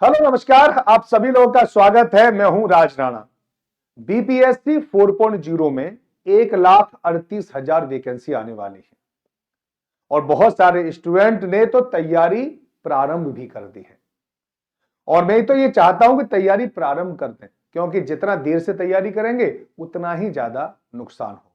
Hello नमस्कार, आप सभी लोगों का स्वागत है। मैं हूं राज राणा। बीपीएससी 4.0 में 1,38,000 वैकेंसी आने वाली है और बहुत सारे स्टूडेंट ने तो तैयारी प्रारंभ भी कर दी है। और मैं तो ये चाहता हूं कि तैयारी प्रारंभ कर दें, क्योंकि जितना देर से तैयारी करेंगे उतना ही ज्यादा नुकसान होगा।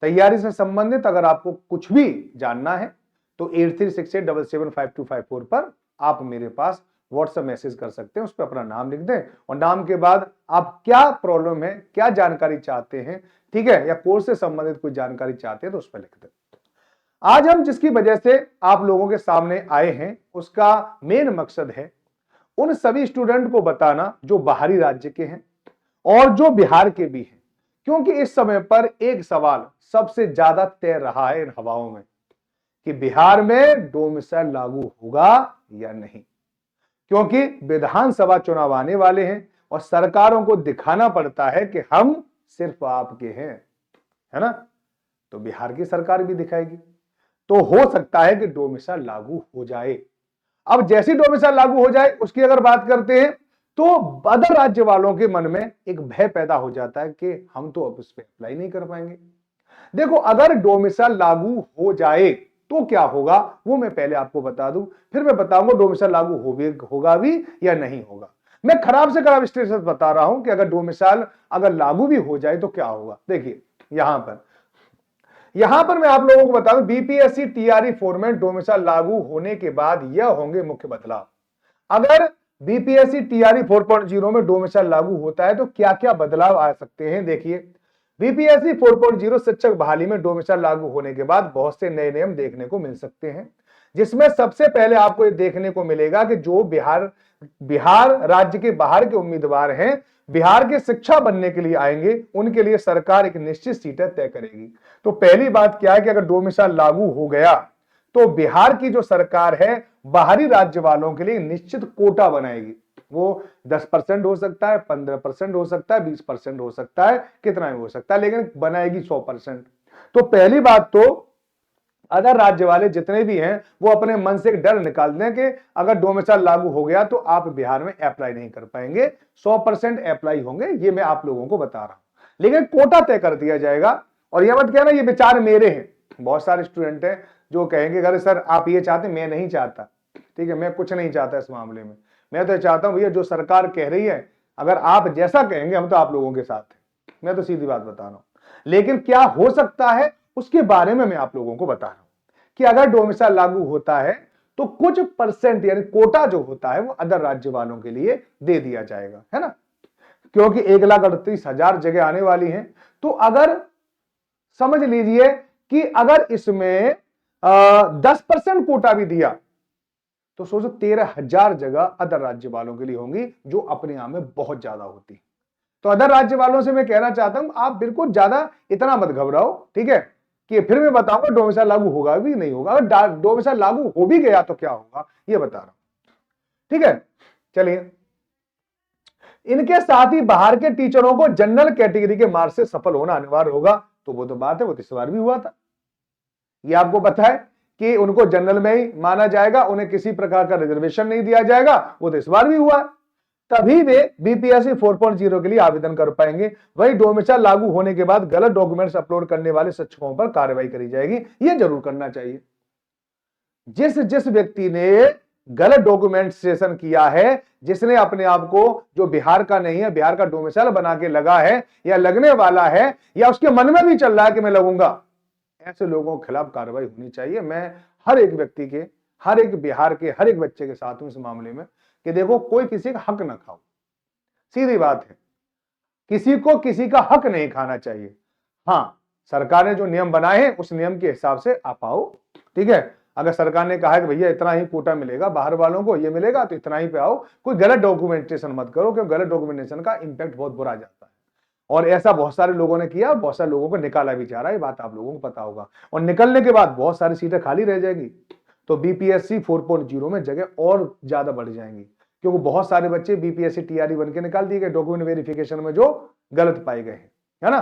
तैयारी से संबंधित अगर आपको कुछ भी जानना है तो 8368775254 पर आप मेरे पास व्हाट्सएप मैसेज कर सकते हैं। उस पर अपना नाम लिख दें और नाम के बाद आप क्या प्रॉब्लम है, क्या जानकारी चाहते हैं, ठीक है, या कोर्स से संबंधित कोई जानकारी चाहते हैं तो उस पर लिख दें। आज हम जिसकी वजह से आप लोगों के सामने आए हैं उसका मेन मकसद है उन सभी स्टूडेंट को बताना जो बाहरी राज्य के हैं और जो बिहार के भी हैं, क्योंकि इस समय पर एक सवाल सबसे ज्यादा तैर रहा है इन हवाओं में कि बिहार में डोमिसाइल लागू होगा या नहीं। क्योंकि विधानसभा चुनाव आने वाले हैं और सरकारों को दिखाना पड़ता है कि हम सिर्फ आपके हैं, है ना। तो बिहार की सरकार भी दिखाएगी, तो हो सकता है कि डोमिसाइल लागू हो जाए। अब जैसी डोमिसाइल लागू हो जाए उसकी अगर बात करते हैं तो अदर राज्य वालों के मन में एक भय पैदा हो जाता है कि हम तो अब इस पे अप्लाई नहीं कर पाएंगे। देखो, अगर डोमिसाइल लागू हो जाए तो क्या होगा वो मैं पहले आपको बता दूं, फिर मैं बताऊंगा डोमिसाइल लागू होगा भी या नहीं होगा। मैं खराब से खराब स्टेटस बता रहा हूं कि अगर डोमिसाइल अगर लागू भी हो जाए तो क्या होगा। देखिए यहां पर मैं आप लोगों को बता दूं, बीपीएससी टीआरई फॉर्मेट डोमिसाइल लागू होने के बाद यह होंगे मुख्य बदलाव। अगर बीपीएससी टीआरई 4.0 में डोमिसाइल लागू होता है तो क्या क्या बदलाव आ सकते हैं। देखिए, बीपीएससी 4.0 शिक्षक बहाली में डोमिसाइल लागू होने के बाद बहुत से नए नियम देखने को मिल सकते हैं, जिसमें सबसे पहले आपको ये देखने को मिलेगा कि जो बिहार राज्य के बाहर के उम्मीदवार हैं, बिहार के शिक्षा बनने के लिए आएंगे, उनके लिए सरकार एक निश्चित सीटें तय करेगी। तो पहली बात क्या है कि अगर डोमिसाइल लागू हो गया तो बिहार की जो सरकार है बाहरी राज्य वालों के लिए निश्चित कोटा बनाएगी। वो 10% हो सकता है, 15% हो सकता है, 20% हो सकता है, कितना भी हो सकता है, लेकिन बनाएगी 100%। तो पहली बात तो अदर राज्य वाले जितने भी हैं वो अपने मन से एक डर निकाल दें कि अगर डोमिसाइल लागू हो गया तो आप बिहार में अप्लाई नहीं कर पाएंगे, 100% अप्लाई होंगे। ये मैं आप लोगों को बता रहा हूं, लेकिन कोटा तय कर दिया जाएगा। और ये मत कहना ये विचार मेरे हैं, बहुत सारे स्टूडेंट हैं जो कहेंगे अरे सर आप ये चाहते, मैं नहीं चाहता। ठीक है, मैं कुछ नहीं चाहता इस मामले में। मैं तो चाहता हूं भैया जो सरकार कह रही है, अगर आप जैसा कहेंगे हम तो आप लोगों के साथ हैं। मैं तो सीधी बात बता रहा हूं, लेकिन क्या हो सकता है उसके बारे में मैं आप लोगों को बता रहा हूं कि अगर डोमिसाइल लागू होता है तो कुछ परसेंट यानी कोटा जो होता है वो अदर राज्य वालों के लिए दे दिया जाएगा, है ना। क्योंकि 1,38,000 जगह आने वाली हैं, तो अगर समझ लीजिए कि अगर इसमें 10% कोटा भी दिया तो सोचो 13,000 जगह अदर राज्य वालों के लिए होंगी, जो अपने आप में बहुत ज्यादा होती। तो अदर राज्य वालों से मैं कहना चाहता हूं आप बिल्कुल ज्यादा इतना मत घबराओ, ठीक है, कि फिर मैं बताऊंगा डोमिसाइल लागू होगा भी नहीं होगा। अगर डोमिसाइल लागू हो भी गया तो क्या होगा ये बता रहा हूं, ठीक है। चलिए, इनके साथ ही बाहर के टीचरों को जनरल कैटेगरी के मार्क्स से सफल होना अनिवार्य होगा। तो वो तो बात है, वो तो इस बार भी हुआ था। ये आपको पता है कि उनको जनरल में ही माना जाएगा, उन्हें किसी प्रकार का रिजर्वेशन नहीं दिया जाएगा, वो तो इस बार भी हुआ है। तभी वे बीपीएससी 4.0 के लिए आवेदन कर पाएंगे। वही डोमिसाइल लागू होने के बाद गलत डॉक्यूमेंट्स अपलोड करने वाले शिक्षकों पर कार्रवाई करी जाएगी। यह जरूर करना चाहिए। जिस जिस व्यक्ति ने गलत डॉक्यूमेंटेशन किया है, जिसने अपने आप को जो बिहार का नहीं है, बिहार का डोमिसाइल बना के लगा है या लगने वाला है या उसके मन में भी चल रहा है कि मैं लगूंगा, ऐसे लोगों के खिलाफ कार्रवाई होनी चाहिए। मैं हर एक व्यक्ति के, हर एक बिहार के हर एक बच्चे के साथ हूं इस मामले में कि देखो कोई किसी का हक ना खाओ, सीधी बात है, किसी को किसी का हक नहीं खाना चाहिए। हां, सरकार ने जो नियम बनाए हैं उस नियम के हिसाब से आप आओ, ठीक है। अगर सरकार ने कहा है कि भैया इतना ही कोटा मिलेगा बाहर वालों को, ये मिलेगा तो इतना ही पे आओ। कोई गलत डॉक्यूमेंटेशन मत करो, क्योंकि गलत डॉक्यूमेंटेशन का इंपैक्ट बहुत बुरा जाता है। और ऐसा बहुत सारे लोगों ने किया, बहुत सारे लोगों को निकाला भी जा रहा है, बात आप लोगों को पता होगा। और निकलने के बाद बहुत सारी सीटें खाली रह जाएगी, तो बीपीएससी 4.0 में जगह और ज्यादा बढ़ जाएंगी, क्योंकि बहुत सारे बच्चे बीपीएससी टीआरई बन के निकाल दिए गए डॉक्यूमेंट वेरिफिकेशन में जो गलत पाए गए हैं, है ना।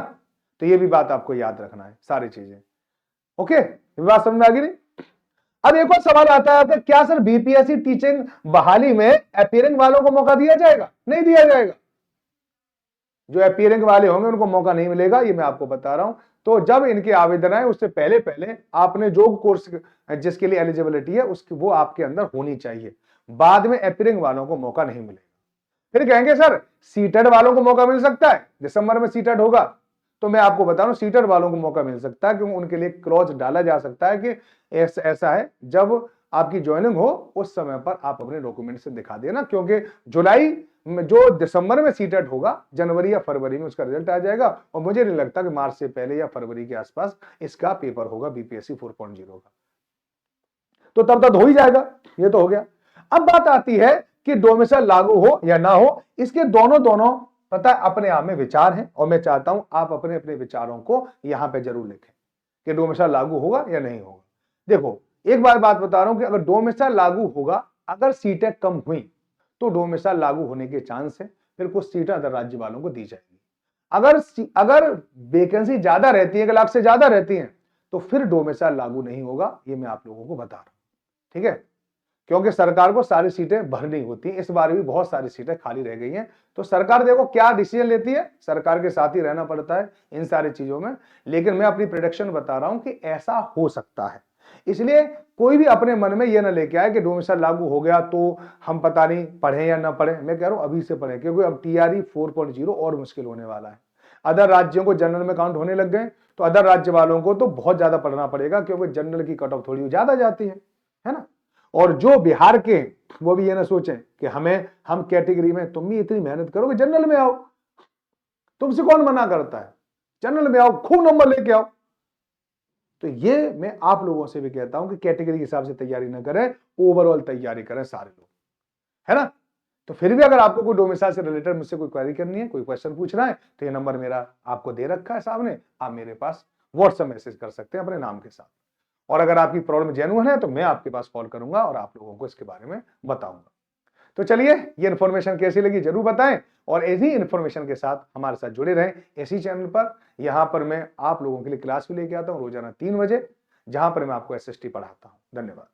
तो ये भी बात आपको याद रखना है, सारी चीजें। ओके, ये बात समझ में आ गई नहीं। अब एक और सवाल आता है आपका, क्या सर बीपीएससी टीचिंग बहाली में अपीयरिंग वालों को मौका दिया जाएगा? नहीं दिया जाएगा। जो अपीयरिंग वाले होंगे उनको मौका नहीं मिलेगा, ये मैं आपको बता रहा हूं। तो जब इनके आवेदन आए उससे पहले पहले आपने जो कोर्स जिसके लिए एलिजिबिलिटी है उसकी वो आपके अंदर होनी चाहिए। बाद में अपीयरिंग वालों को मौका नहीं मिलेगा। फिर कहेंगे सर सीटेड वालों को मौका मिल सकता है, दिसंबर में सीटेड होगा। तो मैं आपको बता रहा हूं सीटेड वालों को मौका मिल सकता है, क्योंकि उनके लिए क्लॉज डाला जा सकता है कि ऐसा है जब आपकी ज्वाइनिंग हो उस समय पर आप अपने डॉक्यूमेंट से दिखा देना, क्योंकि जुलाई में जो दिसंबर में सीटेड होगा जनवरी या फरवरी में उसका रिजल्ट आ जाएगा, और मुझे नहीं लगता कि मार्च से पहले या फरवरी के आसपास इसका पेपर होगा बीपीएससी 4.0 का। तो तब तक हो ही जाएगा, ये तो हो गया। अब बात आती है कि डोमिसाइल लागू हो या ना हो, इसके दोनों पता है अपने आप में विचार हैं, और मैं चाहता हूं आप अपने अपने विचारों को यहां पे जरूर लिखें कि डोमिसाइल लागू होगा या नहीं होगा। देखो एक बार बात बता रहा हूं कि अगर डोमिसाइल लागू होगा, अगर सीटें कम हुई तो डोमिसाइल लागू होने के चांस है, फिर कुछ सीटें अदर राज्य वालों को दी जाएंगी। अगर वैकेंसी ज्यादा रहती है, 1 लाख से ज्यादा रहती है, तो फिर डोमिसाइल लागू नहीं होगा, ये मैं आप लोगों को बता रहा हूं। ठीक है, क्योंकि सरकार को सारी सीटें भरनी होती हैं। इस बार भी बहुत सारी सीटें खाली रह गई हैं, तो सरकार देखो क्या डिसीजन लेती है, सरकार के साथ ही रहना पड़ता है इन सारी चीजों में। लेकिन मैं अपनी प्रेडिक्शन बता रहा हूं कि ऐसा हो सकता है, इसलिए कोई भी अपने मन में यह ना लेके आए कि डोमिसाइल लागू हो गया तो हम पता नहीं पढ़े या ना पढ़े। मैं कह रहा हूं अभी से पढ़े, क्योंकि अब टीआरई 4.0 और मुश्किल होने वाला है। अदर राज्यों को जनरल में काउंट होने लग गए, तो अदर राज्य वालों को तो बहुत ज्यादा पढ़ना पड़ेगा, क्योंकि जनरल की कट ऑफ थोड़ी ज्यादा जाती है ना। और जो बिहार के, वो भी ये ना सोचें कि हम कैटेगरी में, तुम भी इतनी मेहनत करो कि जनरल में आओ, तुमसे कौन मना करता है, जनरल में आओ, खूब नंबर लेके आओ। तो ये मैं आप लोगों से भी कहता हूं कि कैटेगरी के हिसाब से तैयारी ना करें, ओवरऑल तैयारी करें सारे लोग, है ना। तो फिर भी अगर आपको कोई डोमिसाइल से रिलेटेड मुझसे कोई क्वेरी करनी है, कोई क्वेश्चन पूछना है, तो ये नंबर मेरा आपको दे रखा है सामने, आप मेरे पास व्हाट्सएप मैसेज कर सकते हैं अपने नाम के साथ। और अगर आपकी प्रॉब्लम जेन्युइन है तो मैं आपके पास कॉल करूंगा और आप लोगों को इसके बारे में बताऊंगा। तो चलिए, ये इन्फॉर्मेशन कैसी लगी जरूर बताएं, और ऐसी इन्फॉर्मेशन के साथ हमारे साथ जुड़े रहें इसी चैनल पर। यहां पर मैं आप लोगों के लिए क्लास भी लेके आता हूं रोजाना 3 बजे, जहां पर मैं आपको एसएसटी पढ़ाता हूं। धन्यवाद।